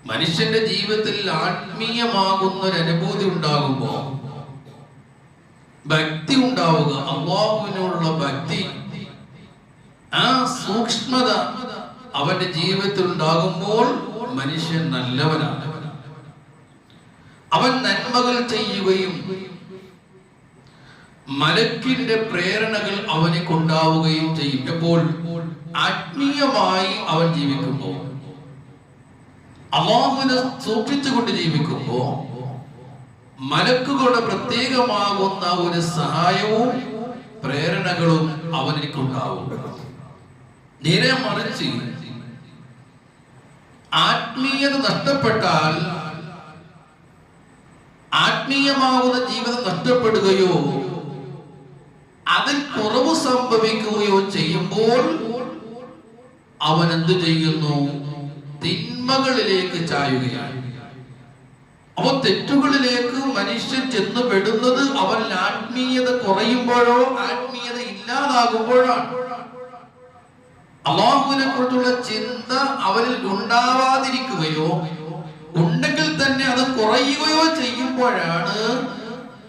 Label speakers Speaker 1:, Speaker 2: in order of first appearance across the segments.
Speaker 1: മനുഷ്യന്റെ ജീവിതത്തിൽ ആത്മീയമാകുന്ന ഒരു അനുഭൂതി ഉണ്ടാകുമ്പോൾ ഭക്തി ഉണ്ടാവുക, അല്ലാഹുവിനോടുള്ള ഭക്തി, ആ സൂക്ഷ്മത അവന്റെ ജീവിതത്തിൽ ഉണ്ടാകുമ്പോൾ മനുഷ്യൻ നല്ലവനാണ്. അവൻ നന്മകൾ ചെയ്യുകയും മലക്കിന്റെ പ്രേരണകൾ അവനെ കൊണ്ടാവുകയും ചെയ്യും. എപ്പോൾ? ആത്മീയമായി അവൻ ജീവിക്കുമ്പോൾ, അല്ലാഹുവിനെ സൂക്ഷിച്ചുകൊണ്ട് ജീവിക്കുമ്പോൾ മലക്കുകളുടെ പ്രത്യേകമാകുന്ന ഒരു സഹായവും പ്രേരണകളും അവനിക്കുണ്ടാവും. നേരെ മറിച്ച് ആത്മീയത നഷ്ടപ്പെട്ടാൽ, ആത്മീയമാകുന്ന ജീവിതം നഷ്ടപ്പെടുകയോ അതിൽ കുറവ് സംഭവിക്കുകയോ ചെയ്യുമ്പോൾ അവൻ എന്ത് ചെയ്യുന്നു? തിന്മകളിലേക്ക് ചായുകയാണ്. അവ തെറ്റുകളിലേക്ക് മനുഷ്യൻ ചെന്ന് പെടുന്നത് അവൻ ആത്മീയത കുറയുമ്പോഴോ ആത്മീയത ഇല്ലാതാകുമ്പോഴാണ്. അല്ലാഹുവിനെ കുറിച്ചുള്ള ചിന്ത അവനിൽ ഉണ്ടാവാതിരിക്കുകയോ ഉണ്ടെങ്കിൽ തന്നെ അത് കുറയുകയോ ചെയ്യുമ്പോഴാണ്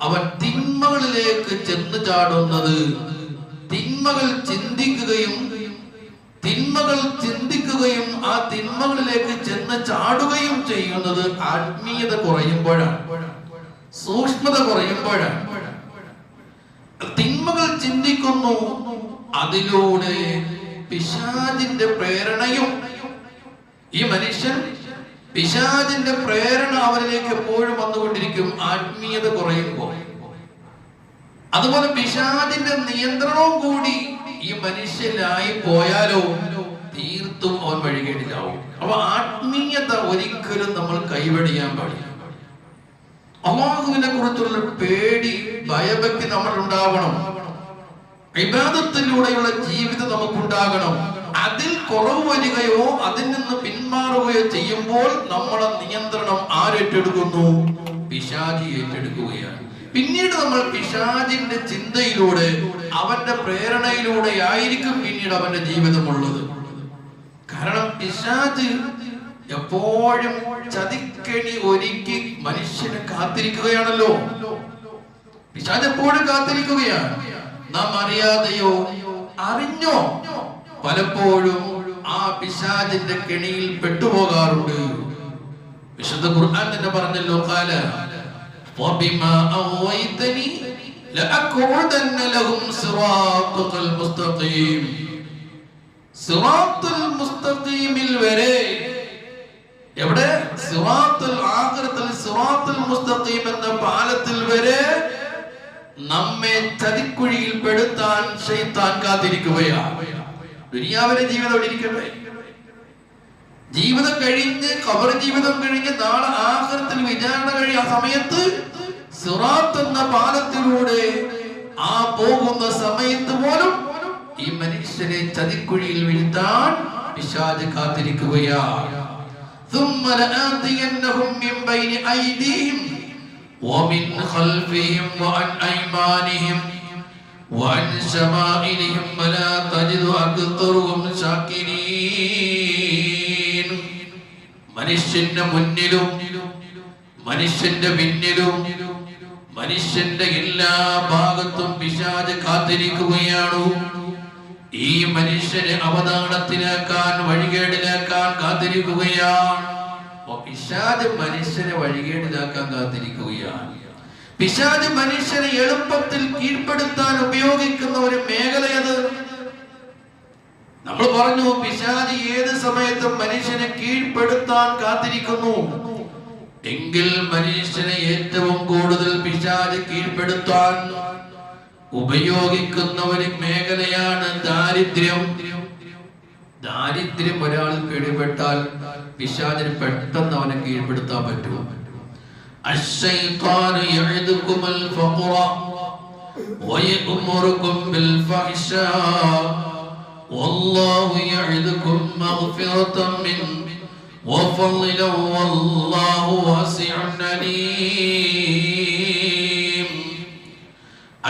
Speaker 1: അവൻ തിന്മകളിലേക്ക് ചെന്ന് ചാടുന്നത്. തിന്മകൾ ചിന്തിക്കുകയും ആ തിന്മകളിലേക്ക് ചെന്ന് ചാടുകയും ചെയ്യുന്നത് ആത്മീയത കുറയുമ്പോഴാണ്, സൂക്ഷ്മത കുറയുമ്പോഴാണ്. തിന്മകൾ ചിന്തിക്കുന്നു, അതിലൂടെ പിശാചിന്റെ പ്രേരണയും, ഈ മനുഷ്യൻ പിശാചിന്റെ പ്രേരണ അവനിലേക്ക് എപ്പോഴും വന്നുകൊണ്ടിരിക്കും ആത്മീയത കുറയുമ്പോൾ. അതുപോലെ പിശാചിന്റെ നിയന്ത്രണവും കൂടി ഈ മനുഷ്യനായി പോയാലോ തീർത്തും അവൻ വഴികേടിലാവും. അപ്പൊ ആത്മീയത ഒരിക്കലും നമ്മൾ കൈവടിയാൻ പാടില്ല. അല്ലാഹുവിനെ കുറിച്ചുള്ള പേടി, ഭയഭക്തി നമ്മൾ ഉണ്ടാവണം. ഇബാദത്തിലൂടെയുള്ള ജീവിതം നമുക്കുണ്ടാകണം. അതിൽ കുറവ് വരികയോ അതിൽ നിന്ന് പിന്മാറുകയോ ചെയ്യുമ്പോൾ നമ്മളെ നിയന്ത്രണം ആരേറ്റെടുക്കുന്നു? പിശാചി ഏറ്റെടുക്കുകയാണ്. പിന്നീട് നമ്മൾ പിശാചിന്റെ ചിന്തയിലൂടെ, അവന്റെ പ്രേരണയിലൂടെ ആയിരിക്കും പിന്നീട് അവന്റെ ജീവിതമുള്ളത്. കാരണം പിശാച് എപ്പോഴും ചതിക്കണി ഒരുക്കി മനുഷ്യനെ കാത്തിരിക്കുകയാണല്ലോ. പിശാച് എപ്പോഴും കാത്തിരിക്കുകയാണ്. നാം അറിയാതെയോ അറിഞ്ഞോ പലപ്പോഴും ആ പിശാചിന്റെ കെണിയിൽ പെട്ടുപോകാറുണ്ട്. വിശുദ്ധ ഖുർആൻ തന്നെ പറഞ്ഞല്ലോ, ഖാല വബിമാ അവൈതനി ലഅഖഉദന്ന ലഹും സിറാത്തുൽ മുസ്തഖീം. സിറാത്തുൽ മുസ്തഖീമിൽ വരെ, എവിടെ? സിറാത്തുൽ ആഖിറത്തിൽ സിറാത്തുൽ മുസ്തഖീം എന്ന പാലത്തിൽ വരെ നമ്മെ ചതിക്കുഴിയിൽ പെടുത്താൻ ശൈത്താൻ കാത്തിരിക്കുകയാണ്. ദുനിയാവിലെ ജീവിതം ഇരിക്കട്ടെ, ജീവിതം കഴിഞ്ഞ്, ഖബർ ജീവിതം കഴിഞ്ഞ് നാളെ ആഖിറത്തിൽ വിചാരണ കഴിയ ആ സമയത്ത് സിറാത്ത് എന്ന പാലത്തിലൂടെ ആ പോകുന്ന സമയത്ത് പോലും ഈ മനുഷ്യനെ ചതിക്കുഴിയിൽ വീഴ്ത്താൻ പിശാച് കാത്തിരിക്കുകയാണ്. ثم لآتينهم من بين أيديهم ومن خلفهم وعن أيمانهم وعن شمائلهم ولا تجد أكثرهم شاكرين. മനുഷ്യന്റെ മുന്നിലും മനുഷ്യന്റെ പിന്നിലും മനുഷ്യന്റെ എല്ലാ ഭാഗത്തും പിശാച് കാത്തിരിക്കുകയാണ്. ഈ മനുഷ്യനെ അവതാളത്തിലാക്കാൻ, വഴികേടിലാക്കാൻ കാത്തിരിക്കുകയാണ്. പിശാച് മനുഷ്യനെ വഴികേടിലാക്കാൻ കാത്തിരിക്കുകയാണ്. പിശാച് മനുഷ്യനെ എളുപ്പത്തിൽ കീഴ്പ്പെടുത്താൻ ഉപയോഗിക്കുന്ന ഒരു മേഖലയത്. നമ്മൾ പറഞ്ഞു, പിശാച് ഏത് സമയത്തും മനുഷ്യനെ കീഴ്പ്പെടുത്താൻ കാത്തിരിക്കുന്നു. എങ്കിൽ മനുഷ്യനെ ഏറ്റവും കൂടുതൽ പിശാച് കീഴ്പ്പെടുത്താൻ ഉപയോഗിക്കുന്ന ഒരു മേഖലയാണ് ദാരിദ്ര്യം. ദാരിദ്ര്യം ഒരാൾ പിടിപെട്ടാൽ പിശാചിന് പെട്ടെന്ന് അവനെ കീഴ്പ്പെടുത്താൻ പറ്റും. അശ്ശൈത്വാനു യഇദുകുമുൽ ഫഖറ വയഅമുറുകും ബിൽ ഫഹ്ശാ വല്ലാഹു യഇദുകും മഗ്ഫിറതൻ മിൻ വഫളൻ വല്ലാഹു വാസിഉൻ അലീം.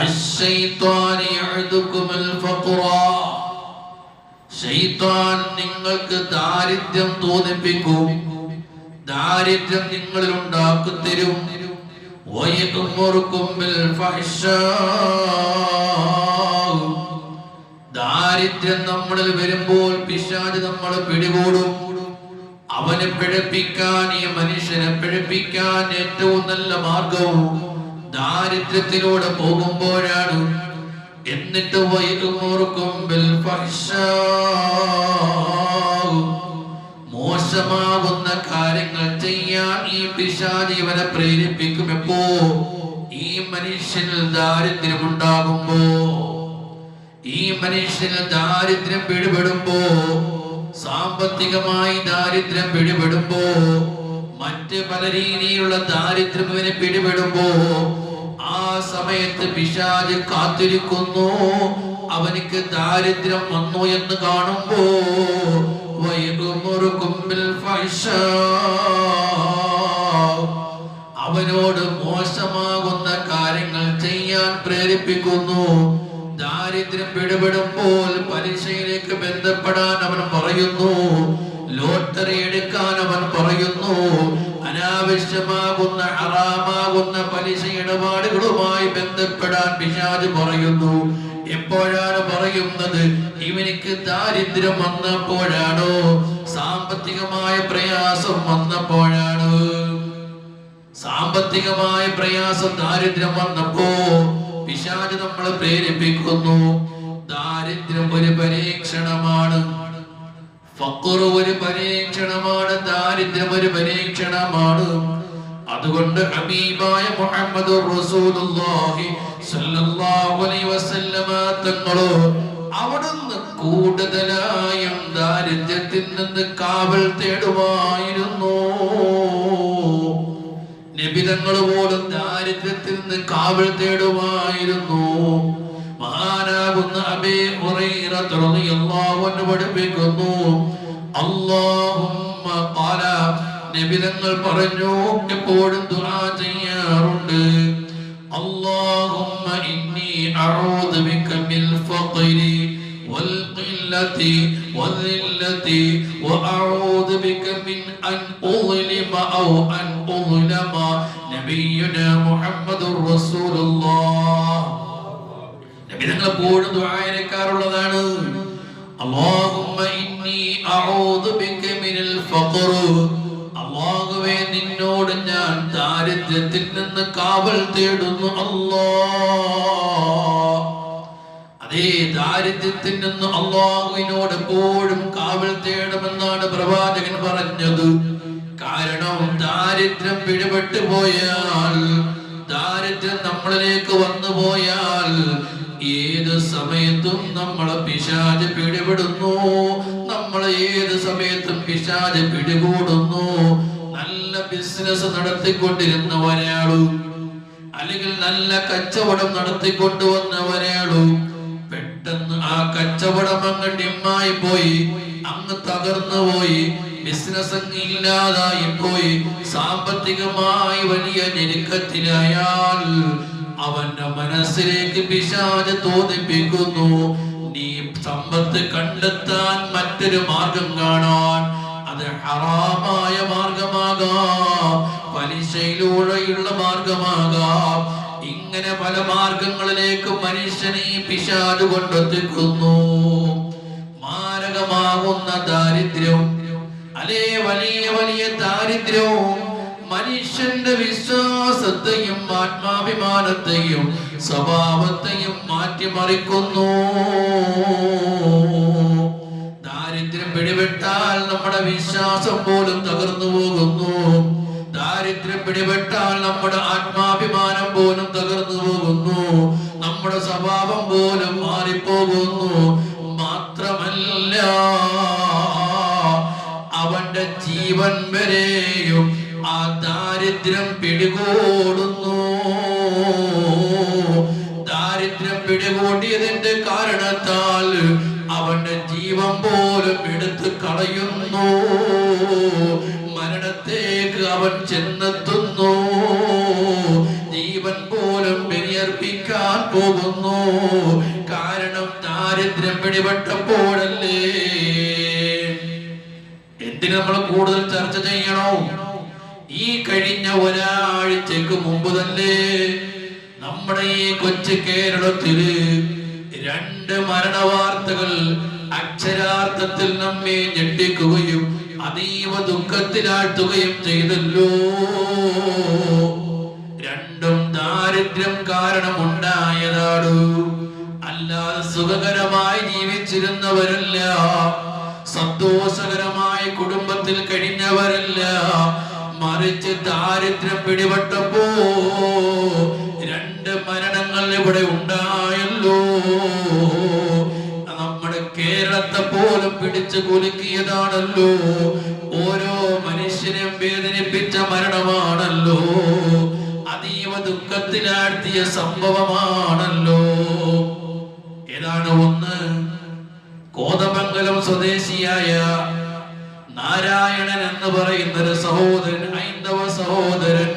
Speaker 1: അശ്ശൈത്വാനു യഇദുകുമുൽ ഫഖറ, ശൈത്താൻ നിങ്ങൾക്ക് ദാരിദ്ര്യം തോന്നിപ്പിക്കും. ദാരിദ്ര്യം നിങ്ങളിൽ ഉണ്ടാക്കിത്തരും. ദാരിദ്ര്യം നമ്മളിൽ വരുമ്പോൾ പിശാച് നമ്മളെ പിടികൂടും. അവനെ പിഴപ്പിക്കാൻ, ഈ മനുഷ്യനെ പിഴപ്പിക്കാൻ ഏറ്റവും നല്ല മാർഗവും ദാരിദ്ര്യത്തിലൂടെ പോകുമ്പോഴാണ്. എന്നിട്ട് മോശമാകുന്ന കാര്യങ്ങൾ ചെയ്യാൻ ഈ പിശാച് ഇവനെ പ്രേരിപ്പിക്കും. എപ്പോ? ഈ മനുഷ്യനിൽ ദാരിദ്ര്യം ഉണ്ടാകുമ്പോ, ഈ മനുഷ്യനിൽ ദാരിദ്ര്യം പിടിപെടുമ്പോ, സാമ്പത്തികമായി ദാരിദ്ര്യം പിടിപെടുമ്പോ, മറ്റ് പല രീതിയിലുള്ള ദാരിദ്ര്യം ഇവനെ പിടിപെടുമ്പോ, ആ സമയത്ത് പിശാച് കാത്തിരിക്കുന്നു. അവനിക്ക് ദാരിദ്ര്യം വന്നു എന്ന് കാണുമ്പോ അവനോട് മോശമാകുന്ന കാര്യങ്ങൾ ചെയ്യാൻ പ്രേരിപ്പിക്കുന്നു. ദാരിദ്ര്യം പിടിപെടുമ്പോൾ പലിശയിലേക്ക് ബന്ധപ്പെടാൻ അവൻ പറയുന്നു, ലോട്ടറി എടുക്കാൻ അവൻ പറയുന്നു, അനാവശ്യമാകുന്ന ഹറാമാകുന്ന പലിശ ഇടപാടുകളുമായി ബന്ധപ്പെടാൻ പിശാച് പറയുന്നു. എപ്പോഴാണ് പറയുന്നത്? ഇവനിക്ക് ദാരിദ്ര്യം വന്നപ്പോഴാണോ? സാമ്പത്തികമായ പ്രയാസം വന്നപ്പോഴാണ്. സാമ്പത്തികമായ പ്രയാസം, ദാരിദ്ര്യം വന്നപ്പോ പിശാച് നമ്മളെ പ്രേരിപ്പിക്കുന്നു. ദാരിദ്ര്യം ഒരു പരീക്ഷണമാണ്, ഫഖർ ഒരു പരീക്ഷണമാണ്, ദാരിദ്ര്യം ഒരു പരീക്ഷണമാണ്. അതുകൊണ്ട് ഹബീബായ മുഹമ്മദുർ റസൂലുള്ളാഹി സ്വല്ലല്ലാഹു അലൈഹി വസല്ലമ തങ്ങളോ അവിടുന്ന് കൂടുതലായും ദാരിദ്ര്യത്തിൽ നിന്ന് കാവൽ തേടുമായിരുന്നു. നബി തങ്ങൾ പോലും ദാരിദ്ര്യത്തിൽ നിന്ന് കാവൽ തേടുമായിരുന്നു. മഹാനാകുന്ന അബീ ഹുറൈറ റളിയല്ലാഹു അൻഹു പഠിപ്പിക്കുന്നു, അല്ലാഹുമ്മ ഖാല, നബി തങ്ങൾ പറഞ്ഞു, എപ്പോഴും ദുആ ചെയ്യാറുണ്ട്, അല്ലാഹുമ്മ ഇന്നി അഊദു ബിക മിൽ ഫഖരി വൽ ഖില്ലതി വൽഇല്ലതി വഅഊദു ബിക മിൻ അൻ ഉളിമ ഔ അൻ ഉളമ. നബിയുനാ മുഹമ്മദുർ റസൂലുള്ളാഹ് നബി തങ്ങൾ എപ്പോഴും ദുആ ചെയ്യാറുള്ളതാണ്, അല്ലാഹുമ്മ ഇന്നി അഊദു ബിക മിനൽ ഫഖർ, അല്ലാഹുവേ നിന്നോട് ഞാൻ ദാരിദ്ര്യത്തിൽ നിന്ന് കാവൽ തേടുന്നു. അല്ലാഹ്, അതേ ദാരിദ്ര്യത്തിൽ നിന്ന് അല്ലാഹുവിനോട് എപ്പോഴും കാവൽ തേടുമെന്നാണ് പ്രവാചകൻ പറഞ്ഞത്. കാരണം ദാരിദ്ര്യം പിടിപെട്ടു പോയാൽ, ദാരിദ്ര്യം നമ്മളിലേക്ക് വന്നു പോയാൽ ഏത് സമയത്തും നമ്മളെ പിശാച് പിടിപെടുന്നു. നമ്മളെ ഏത് സമയത്തും പിശാച് പിടികൂടുന്നു. നല്ല ബിസിനസ് നടത്തിക്കൊണ്ടിരുന്നവരാളു, അല്ലെങ്കിൽ നല്ല കച്ചവടം നടത്തിക്കൊണ്ടുവന്നവരാളു, പെട്ടെന്ന് ആ കച്ചവടം അങ്ങ് ഡിമ്മായി പോയി, അങ്ങ് തകർന്നു പോയി, ബിസിനസ് അങ്ങ് ഇല്ലാതായി പോയി, സാമ്പത്തികമായി വലിയ ഞെരുക്കത്തിലായാൽ അവന്റെ മനസ്സിലേക്ക് പിശാച് തോന്നിപ്പിക്കുന്നു, നീ സമ്പത്ത് കണ്ടെത്താൻ മറ്റൊരു മാർഗം കാണാൻ. അത് ഹറാമായ മാർഗമാകാം, പലിശയിലൂടെയുള്ള മാർഗമാകാം. ഇങ്ങനെ പല മാർഗങ്ങളിലേക്ക് മനുഷ്യനെ പിശാച് കൊണ്ടെത്തിക്കുന്നു. മാരകമാകുന്ന ദാരിദ്ര്യം, അല്ലേ വലിയ വലിയ ദാരിദ്ര്യവും മനുഷ്യന്റെ വിശ്വാസത്തെയും ആത്മാഭിമാനത്തെയും സ്വഭാവത്തെയും മാറ്റിമറിക്കുന്നു. ദാരിദ്ര്യം പിടിപെട്ടാൽ നമ്മുടെ വിശ്വാസം പോലും തകർന്നു പോകുന്നു. ദാരിദ്ര്യം പിടിപെട്ടാൽ നമ്മുടെ ആത്മാഭിമാനം പോലും തകർന്നു പോകുന്നു. നമ്മുടെ സ്വഭാവം പോലും മാറിപ്പോകുന്നു. മാത്രമല്ല, അവന്റെ ജീവൻ വരെയും ആ ദാരിദ്ര്യം പിടികൂടുന്നു. ദാരിദ്ര്യം പിടികൂടിയതിന്റെ കാരണത്താൽ അവന്റെ ജീവൻ പോലും എടുത്തു കളയുന്നു. മരണത്തേക്ക് അവൻ ചെന്നെത്തുന്നു. ജീവൻ പോലും ബലിയർപ്പിക്കാൻ പോകുന്നു. കാരണം ദാരിദ്ര്യം പിടിപെട്ടപ്പോഴല്ലേ. എന്തിന് നമ്മൾ കൂടുതൽ ചർച്ച ചെയ്യണോ? ഈ കഴിഞ്ഞ ഒരാഴ്ചക്ക് മുമ്പ് തന്നെ നമ്മുടെ ഈ കൊച്ചു കേരളത്തില് 2 മരണവാർത്തകൾ അക്ഷരാർത്ഥത്തിൽ നമ്മെ ഞെട്ടിക്കുകയും അതീവ ദുഃഖത്തിലാഴ്ത്തുകയും ചെയ്തല്ലോ. 2ഉം ദാരിദ്ര്യം കാരണമുണ്ടായതാണ്. അല്ലാതെ സുഖകരമായി ജീവിച്ചിരുന്നവരല്ല, സന്തോഷകരമായ കുടുംബത്തിൽ കഴിഞ്ഞവരല്ല. മറിച്ച് ദാരിദ്ര്യം പിടിപെട്ടപ്പോ 2 മരണങ്ങൾ ഇവിടെ ഉണ്ടായല്ലോ. നമ്മുടെ കേരളത്തെ പോലും പിടിച്ചു കുലുക്കിയതാണല്ലോ. ഓരോ മനുഷ്യനെയും വേദനിപ്പിച്ച മരണമാണല്ലോ. അതീവ ദുഃഖത്തിലാഴ്ത്തിയ സംഭവമാണല്ലോ. ഏതാണ്? ഒന്ന്, കോതമംഗലം സ്വദേശിയായ നാരായണൻ എന്ന് പറയുന്ന ഒരു സഹോദരൻ, ഹൈന്ദവ സഹോദരൻ.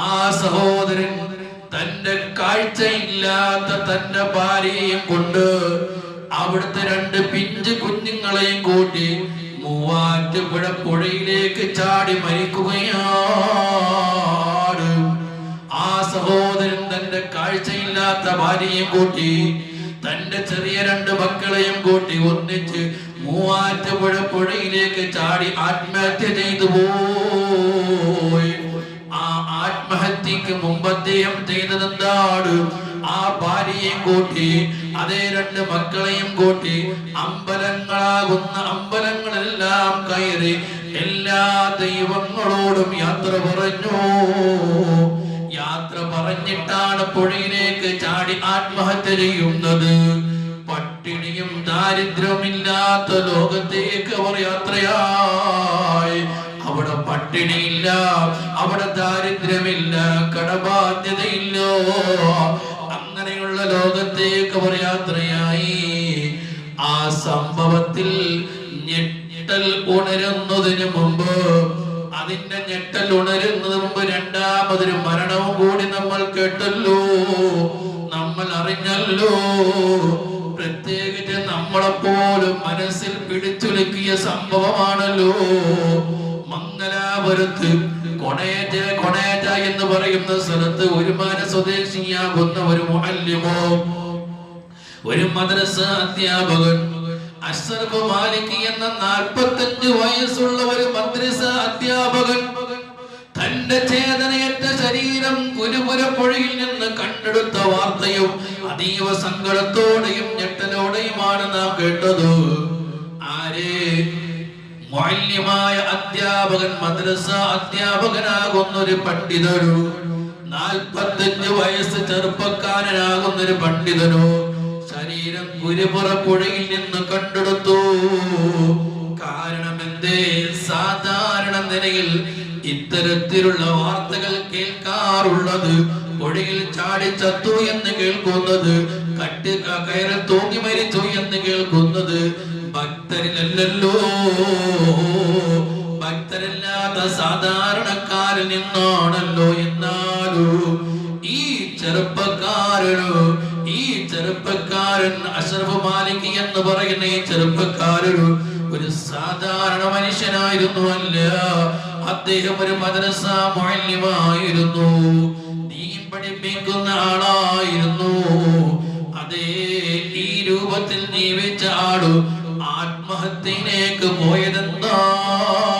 Speaker 1: ആ സഹോദരൻ തന്റെ കാഴ്ചയില്ലാത്ത തന്റെ ഭാര്യയെയും കൊണ്ട് അവിടുത്തെ 2 പിഞ്ചു കുഞ്ഞുങ്ങളെയും കൂട്ടി മൂവാറ്റുപുഴ പുഴയിലേക്ക് ചാടി മരിക്കുകയാണ്. ആ സഹോദരൻ തന്റെ കാഴ്ചയില്ലാത്ത ഭാര്യയെയും കൂട്ടി തന്റെ ചെറിയ 2 മക്കളെയും കൂട്ടി ഒന്നിച്ച് മൂവാറ്റുപുഴ പുഴയിലേക്ക് ചാടി ആത്മഹത്യ ചെയ്തു പോയി. ആ ആത്മഹത്യക്ക് മുമ്പ് അദ്ദേഹം ചെയ്തതെന്താണ്? ആ ഭാര്യയെയും കൂട്ടി അതേ 2 മക്കളെയും കൂട്ടി അമ്പലങ്ങളെല്ലാം കയറി എല്ലാ ദൈവങ്ങളോടും യാത്ര പറഞ്ഞു. യാത്ര പറഞ്ഞിട്ടാണ് പുഴയിലേക്ക് ചാടി ആത്മഹത്യ ചെയ്യുന്നത്. പട്ടിണിയും ദാരിദ്ര്യമില്ലാത്ത ലോകത്തേക്ക് അവർ യാത്രയായി. അവിടെ പട്ടിണിയില്ല, അവിടെ ദാരിദ്ര്യമില്ല, കടബാധ്യതയില്ല. അങ്ങനെയുള്ള ലോകത്തേക്ക് അവർ യാത്രയായി. ആ സംഭവത്തിൽ ഞെട്ടൽ ഉണരുന്നതിന് മുമ്പ്, അതിന്റെ ഞെട്ടൽ ഉണരുന്നതിന് മുമ്പ് രണ്ടാമതൊരു മരണവും കൂടി നമ്മൾ കേട്ടല്ലോ, നമ്മൾ അറിഞ്ഞല്ലോ. പ്രത്യേകിച്ച് നമ്മളെപ്പോലും മനസ്സിൽ പിടിച്ചുലക്കിയ സംഭവമാണല്ലോ. മംഗലാപുരത്ത് കൊണേജ എന്ന് പറയുന്ന സ്ഥലത്ത് ഒരുമാന സ്വദേശിയാകുന്ന ഒരു മുഅല്ലിമോ, ഒരു മദ്രസ അധ്യാപകൻ, അഷ്റഫ് മാലിക് എന്ന 45 വയസ്സുള്ള ഒരു മദ്രസ അധ്യാപകൻ തന്റെ ചേതനയറ്റ ശരീരം കുരുപുര പുഴയിൽ നിന്ന് കണ്ടെടുത്ത വാർത്തയും അതീവ സങ്കടത്തോടെയും ഞെട്ടലോടെയുമാണ് നാം കേട്ടത്. ആരെ? മുഅല്ലിമായ അധ്യാപകൻ, മദ്രസ അധ്യാപകനാകുന്ന ഒരു പണ്ഡിതനോ, 45 വയസ്സ് ചെറുപ്പക്കാരനാകുന്ന ഒരു പണ്ഡിതനോ ശരീരം കുരുപുറ പുഴയിൽ നിന്ന് കണ്ടെടുത്തു. കാരണം എന്തേ? സാധാരണ നിലയിൽ ഇത്തരത്തിലുള്ള വാർത്തകൾ കേൾക്കാറുള്ളത്, പുഴയിൽ ചാടി ചത്തു എന്ന് കേൾക്കുന്നത്, കയറിൽ തൂങ്ങി മരിച്ചു എന്ന് കേൾക്കുന്നത് ഭക്തരിലല്ലോ. ഭക്തരല്ലാത്ത സാധാരണക്കാരിൽ നിന്നാണല്ലോ. എന്നാലും ഈ ചെറുപ്പക്കാരൻ അഷ്റഫ് മാലിക് എന്ന് പറയുന്ന ഈ ചെറുപ്പക്കാരൻ ഒരു സാധാരണ മനുഷ്യനായിരുന്നു അല്ല. അദ്ദേഹം ഒരു മദ്രസ മുഅല്ലിമായിരുന്നു, ദീൻ പഠിപ്പിക്കുന്ന ആളായിരുന്നു. അതേ, ഈ രൂപത്തിൽ ജീവിച്ച ആള് ആത്മഹത്യയിലേക്ക് പോയതെന്താണ്?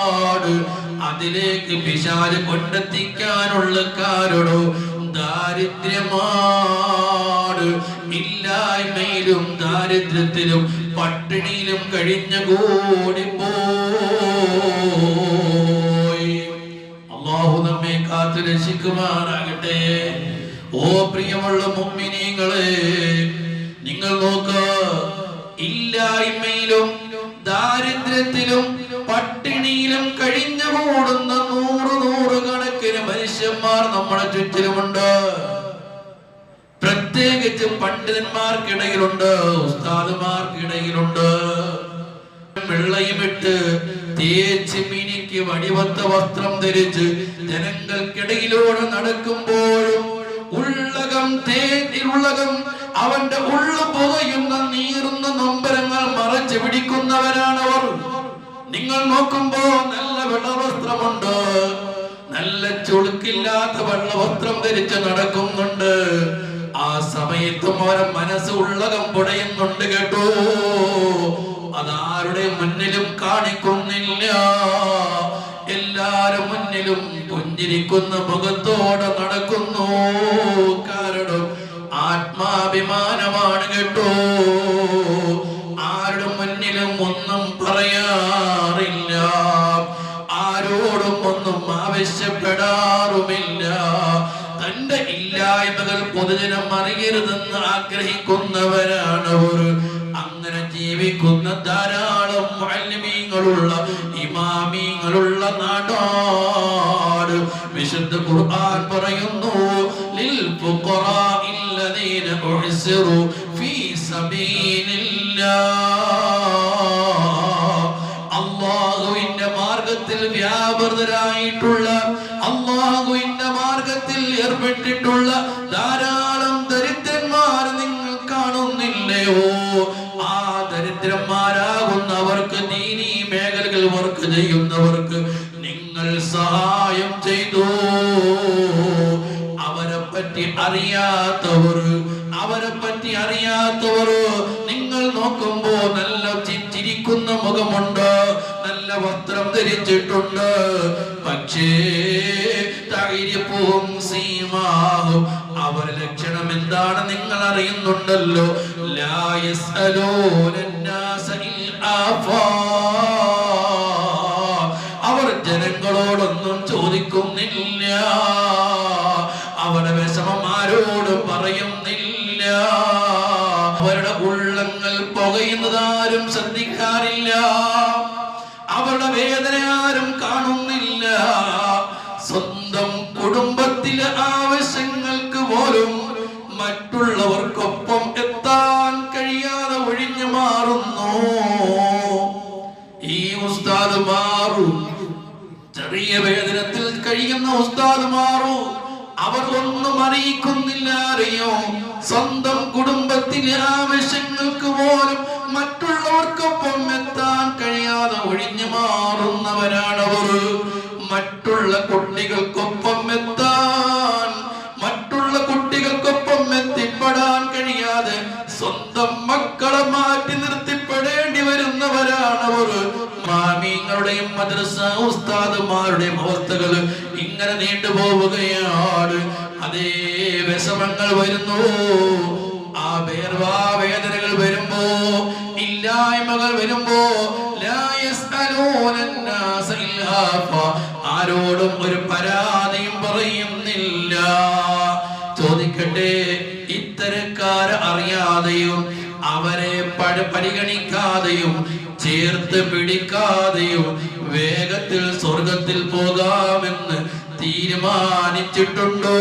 Speaker 1: അതിലേക്ക് പിശാച് കൊണ്ടെത്തിക്കാനുള്ള കാരണം ദാരിദ്ര്യമാണ്. ഇല്ലായ്മയിലും ദാരിദ്ര്യത്തിലും പട്ടിണിയിലും കഴിഞ്ഞുകൂടിപ്പോയി. അല്ലാഹു നമ്മെ കാത്തു രക്ഷിക്കുമാറാകട്ടെ. ഓ പ്രിയമുള്ള മുഅ്മിനീങ്ങളെ, നിങ്ങൾ നോക്ക്, ഇല്ലായ്മയിലും ദാരിദ്ര്യത്തിലും പട്ടിണിയിലും കഴിഞ്ഞുകൂടുന്ന 100 കണക്കിന് മനുഷ്യന്മാർ നമ്മുടെ ചുറ്റിലുമുണ്ട്. പ്രത്യേകിച്ച് പണ്ഡിതന്മാർക്കിടയിലുണ്ട്, ഉസ്താദുമാർക്കിടയിലുണ്ട്. വെള്ളയുമിട്ട് തേച്ച് മിനുക്കി വടിവത്ത വസ്ത്രം ധരിച്ച് ജനങ്ങൾക്കിടയിലൂടെ നടക്കുമ്പോഴും ഉള്ളകം അവന്റെ ഉള്ളു പുകയുന്ന നീറുന്ന നൊമ്പരങ്ങൾ മറച്ചു പിടിക്കുന്നവരാണവർ. നിങ്ങൾ നോക്കുമ്പോ നല്ല വെള്ളവസ്ത്രമുണ്ട്, ഒഴുക്കില്ലാത്ത വെള്ളവസ്ത്രം ധരിച്ച് നടക്കുന്നുണ്ട്. ആ സമയത്തും അവരെ മനസ്സ് ഉള്ളകം പൊടയുന്നുണ്ട് കേട്ടോ. അതാരുടെ മുന്നിലും കാണിക്കുന്നില്ല. എല്ലാരും മുന്നിലും പുഞ്ചിരിക്കുന്ന മുഖത്തോടെ നടക്കുന്നു. കാരണം ആത്മാഭിമാനമാണ് കേട്ടോ. ആരുടെ മുന്നിലും ഒന്നും പറയാറില്ല, ആരോടും ഒന്നും ആവശ്യപ്പെടാറുമില്ല. തന്റെ ഇല്ലായ്മകൾ പൊതുജനം അറിയരുതെന്ന് ആഗ്രഹിക്കുന്നവരാണ് അവർ. അങ്ങനെ ജീവിക്കുന്ന ധാരാളം മുഅല്ലിമീങ്ങളുള്ള ഇമാമീങ്ങളുള്ള നാടാണ്. വിശുദ്ധ ഖുർആൻ പറയുന്നു, ലിൽ ഫുഖറാഇല്ലദീന ഉഹ്സിറു ഫീ സബീലില്ലാഹ്. അല്ലാഹുവിന്റെ മാർഗത്തിൽ വ്യാപൃതരായിട്ടുള്ള, അല്ലാഹുവിന്റെ മാർഗത്തിൽ ഏർപ്പെട്ടിട്ടുള്ള ധാരാളം ദരിദ്രന്മാർ നിങ്ങൾ കാണുന്നില്ലയോ? ആ ദരിദ്രന്മാരാകുന്നവർക്ക്, ദീനീ മേഖലകൾ വർക്ക് ചെയ്യുന്നവർക്ക് നിങ്ങൾ സഹായം ചെയ്തു. അവരെ പറ്റി അറിയാത്തവർ നിങ്ങൾ നോക്കുമ്പോ നല്ല ചിരിക്കുന്ന മുഖമുണ്ട്, നല്ല വസ്ത്രം ധരിച്ചിട്ടുണ്ട്. പക്ഷേ അവരുടെ ലക്ഷണം എന്താണ് നിങ്ങൾ അറിയുന്നുണ്ടല്ലോ. ലാ യസ്അലൂനന്നാസ ഇൽആഫാ. അവർ ജനങ്ങളോടൊന്നും ചോദിക്കുന്നില്ല, അവരുടെ വിഷമം ആരോടും പറയുന്നില്ല. അവരുടെ ഉള്ളങ്ങൾ പുകയുന്നത് ആരും ശ്രദ്ധിക്കാറില്ല, അവരുടെ വേദന ആരും കാണുന്നില്ല. സ്വന്തം കുടുംബത്തിലെ ആവശ്യങ്ങൾക്ക് പോലും മറ്റുള്ളവർക്കൊപ്പം എത്താൻ കഴിയാതെ ഒഴിഞ്ഞു മാറുന്നു. ഈ ഉസ്താദുമാറും ചെറിയ വേദനത്തിൽ കഴിയുന്ന ഉസ്താദുമാറും അവർ ഒന്നും അറിയിക്കുന്നില്ല. അറിയോ, സ്വന്തം കുടുംബത്തിലെ ആവശ്യങ്ങൾക്ക് പോലും മറ്റുള്ളവർക്കൊപ്പം എത്താൻ കഴിയാതെ ഒഴിഞ്ഞു മാറുന്നവരാണവർ. മറ്റുള്ള കുട്ടികൾക്കൊപ്പം എത്തിപ്പെടാൻ കഴിയാതെ സ്വന്തം മക്കളെ മാറ്റി നിർത്തിപ്പെടേണ്ടി വരുന്നവരാണവർ. മാമീങ്ങളുടെയും മദ്രസ ഉസ്താദുമാരുടെയും അവസ്ഥകൾ ഇങ്ങനെ നീണ്ടുപോവുകയാണ്. അതേ വിഷമങ്ങൾ വരുന്നു, ആ വേദനകൾ വരുമ്പോ, ഇല്ലായ്മകൾ വരുമ്പോ, ആരോടും ഒരു പരാതിയും പറയുന്നില്ല. ചോദിക്കട്ടെ, ഇത്തരക്കാരെ അറിയാതെയും അവരെ പരിഗണിക്കാതെയും ചേർത്ത് പിടിക്കാതെയും വേഗത്തിൽ സ്വർഗത്തിൽ പോകാമെന്ന് തീരുമാനിച്ചിട്ടുണ്ടോ?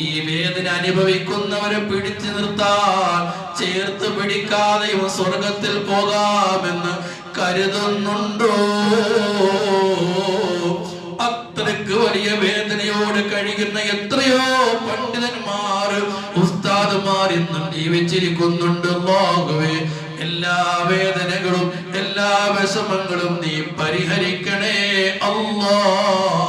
Speaker 1: ഈ വേദന അനുഭവിക്കുന്നവരെ പിടിച്ചു നിർത്താൻ, ചേർത്ത് പിടിക്കാതെയും സ്വർഗത്തിൽ പോകാമെന്ന് കരുതുന്നുണ്ടോ? അത്രക്ക് വലിയ വേദനയോട് കഴിയുന്ന എത്രയോ പണ്ഡിതന്മാർ, ഉസ്താദുമാർ ഇന്നും ജീവിച്ചിരിക്കുന്നുണ്ട്. അല്ലാഹുവേ, എല്ലാ വേദനകളും എല്ലാ വിഷമങ്ങളും നീ പരിഹരിക്കണേ അല്ലാഹ്.